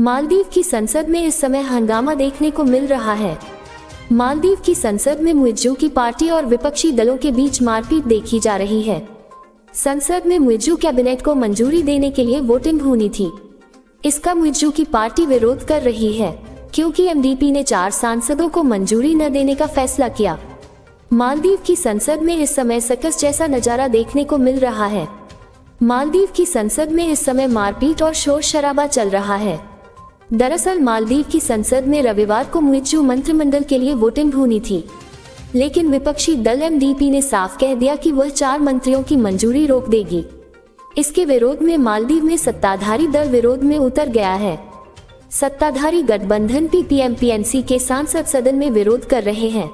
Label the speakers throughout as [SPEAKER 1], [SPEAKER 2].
[SPEAKER 1] मालदीव की संसद में इस समय हंगामा देखने को मिल रहा है। मालदीव की संसद में मुइज्जू की पार्टी और विपक्षी दलों के बीच मारपीट देखी जा रही है। संसद में मुइज्जू कैबिनेट को मंजूरी देने के लिए वोटिंग होनी थी। इसका मुइज्जू की पार्टी विरोध कर रही है क्योंकि एमडीपी ने 4 सांसदों को मंजूरी न देने का फैसला किया। मालदीव की संसद में इस समय सर्कस जैसा नजारा देखने को मिल रहा है। मालदीव की संसद में इस समय मारपीट और शोर शराबा चल रहा है। दरअसल मालदीव की संसद में रविवार को मुइज्जू मंत्रिमंडल के लिए वोटिंग होनी थी, लेकिन विपक्षी दल एमडीपी ने साफ कह दिया कि वह 4 मंत्रियों की मंजूरी रोक देगी। इसके विरोध में मालदीव में सत्ताधारी दल विरोध में उतर गया है। सत्ताधारी गठबंधन पीपीएम-पीएनसी के सांसद सदन में विरोध कर रहे हैं।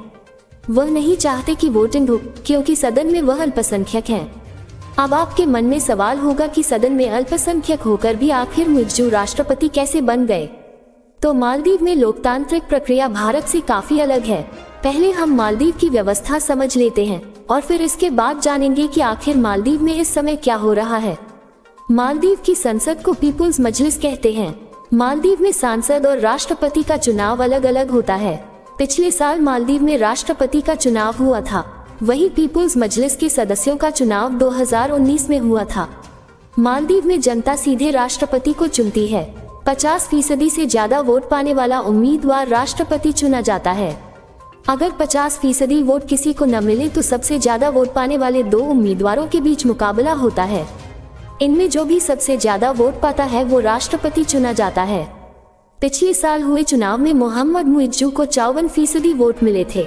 [SPEAKER 1] वह नहीं चाहते कि वोटिंग हो क्योंकि सदन में वह अल्पसंख्यक हैं। अब आपके मन में सवाल होगा कि सदन में अल्पसंख्यक होकर भी आखिर मुइज्जू राष्ट्रपति कैसे बन गए। तो मालदीव में लोकतांत्रिक प्रक्रिया भारत से काफी अलग है। पहले हम मालदीव की व्यवस्था समझ लेते हैं और फिर इसके बाद जानेंगे कि आखिर मालदीव में इस समय क्या हो रहा है। मालदीव की संसद को पीपुल्स मजलिस कहते हैं। मालदीव में सांसद और राष्ट्रपति का चुनाव अलग अलग होता है। पिछले साल मालदीव में राष्ट्रपति का चुनाव हुआ था, वहीं पीपुल्स मजलिस के सदस्यों का चुनाव 2019 में हुआ था। मालदीव में जनता सीधे राष्ट्रपति को चुनती है। 50% से ज्यादा वोट पाने वाला उम्मीदवार राष्ट्रपति चुना जाता है। अगर 50% वोट किसी को न मिले तो सबसे ज्यादा वोट पाने वाले 2 उम्मीदवारों के बीच मुकाबला होता है। इनमें जो भी सबसे ज्यादा वोट पाता है वो राष्ट्रपति चुना जाता है। पिछले साल हुए चुनाव में मोहम्मद मुइज्जू को 54% वोट मिले थे।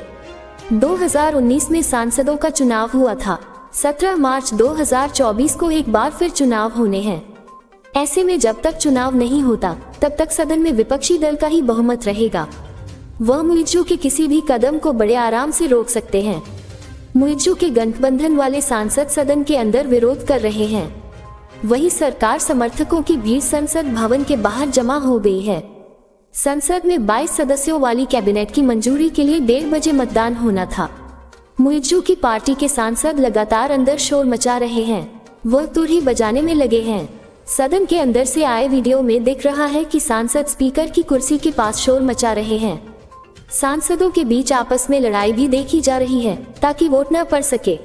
[SPEAKER 1] 2019 में सांसदों का चुनाव हुआ था। 17 मार्च 2024 को एक बार फिर चुनाव होने हैं। ऐसे में जब तक चुनाव नहीं होता तब तक सदन में विपक्षी दल का ही बहुमत रहेगा। वह मुइज्जू के किसी भी कदम को बड़े आराम से रोक सकते हैं। मुइज्जू के गठबंधन वाले सांसद सदन के अंदर विरोध कर रहे हैं। वहीं सरकार समर्थकों की भीड़ संसद भवन के बाहर जमा हो गई है। संसद में 22 सदस्यों वाली कैबिनेट की मंजूरी के लिए 1:30 बजे मतदान होना था। मुइज्जू की पार्टी के सांसद लगातार अंदर शोर मचा रहे हैं। वह तुरही बजाने में लगे हैं। सदन के अंदर से आए वीडियो में दिख रहा है कि सांसद स्पीकर की कुर्सी के पास शोर मचा रहे हैं। सांसदों के बीच आपस में लड़ाई भी देखी जा रही है ताकि वोट न पड़ सके।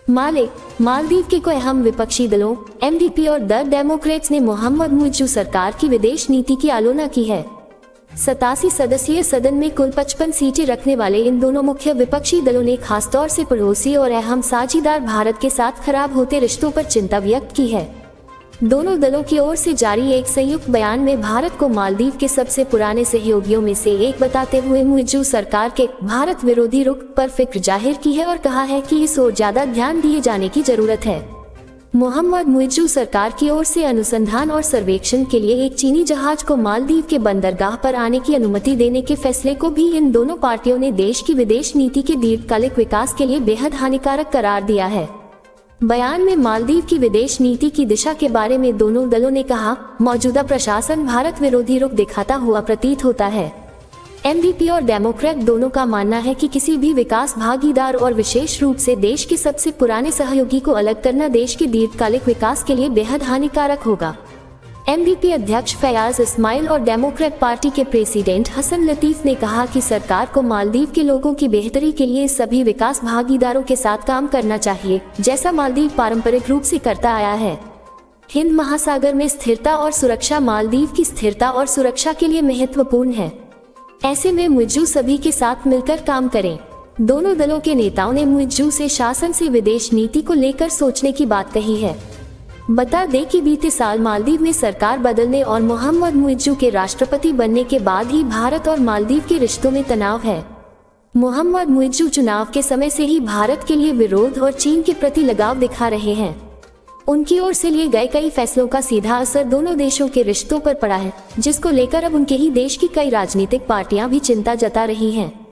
[SPEAKER 1] मालदीव के कोई अहम विपक्षी दलों एमडीपी और द डेमोक्रेट्स ने मोहम्मद मुइज्जू सरकार की विदेश नीति की आलोचना की है। 87 सदस्यीय सदन में कुल 55 सीटें रखने वाले इन दोनों मुख्य विपक्षी दलों ने खासतौर से पड़ोसी और अहम साझीदार भारत के साथ खराब होते रिश्तों पर चिंता व्यक्त की है। दोनों दलों की ओर से जारी एक संयुक्त बयान में भारत को मालदीव के सबसे पुराने सहयोगियों में से एक बताते हुए मुइज्जू सरकार के भारत विरोधी रुख पर फिक्र जाहिर की है और कहा है कि इस ओर ज्यादा ध्यान दिए जाने की जरूरत है। मोहम्मद मुइज्जू सरकार की ओर से अनुसंधान और सर्वेक्षण के लिए एक चीनी जहाज को मालदीव के बंदरगाह पर आने की अनुमति देने के फैसले को भी इन दोनों पार्टियों ने देश की विदेश नीति के दीर्घकालिक विकास के लिए बेहद हानिकारक करार दिया है। बयान में मालदीव की विदेश नीति की दिशा के बारे में दोनों दलों ने कहा, मौजूदा प्रशासन भारत विरोधी रुख दिखाता हुआ प्रतीत होता है। एमडीपी और डेमोक्रेट दोनों का मानना है कि किसी भी विकास भागीदार और विशेष रूप से देश के सबसे पुराने सहयोगी को अलग करना देश के दीर्घकालिक विकास के लिए बेहद हानिकारक होगा। एमडीपी अध्यक्ष फयाज इस्माइल और डेमोक्रेट पार्टी के प्रेसिडेंट हसन लतीफ ने कहा कि सरकार को मालदीव के लोगों की बेहतरी के लिए सभी विकास भागीदारों के साथ काम करना चाहिए, जैसा मालदीव पारंपरिक रूप से करता आया है। हिंद महासागर में स्थिरता और सुरक्षा मालदीव की स्थिरता और सुरक्षा के लिए महत्वपूर्ण है। ऐसे में मुइज्जू सभी के साथ मिलकर काम करें। दोनों दलों के नेताओं ने मुइज्जू से शासन से विदेश नीति को लेकर सोचने की बात कही है। बता दें कि बीते साल मालदीव में सरकार बदलने और मोहम्मद मुइज्जू के राष्ट्रपति बनने के बाद ही भारत और मालदीव के रिश्तों में तनाव है। मोहम्मद मुइज्जू चुनाव के समय से ही भारत के लिए विरोध और चीन के प्रति लगाव दिखा रहे हैं। उनकी ओर से लिए गए कई फैसलों का सीधा असर दोनों देशों के रिश्तों पर पड़ा है, जिसको लेकर अब उनके ही देश की कई राजनीतिक पार्टियां भी चिंता जता रही हैं।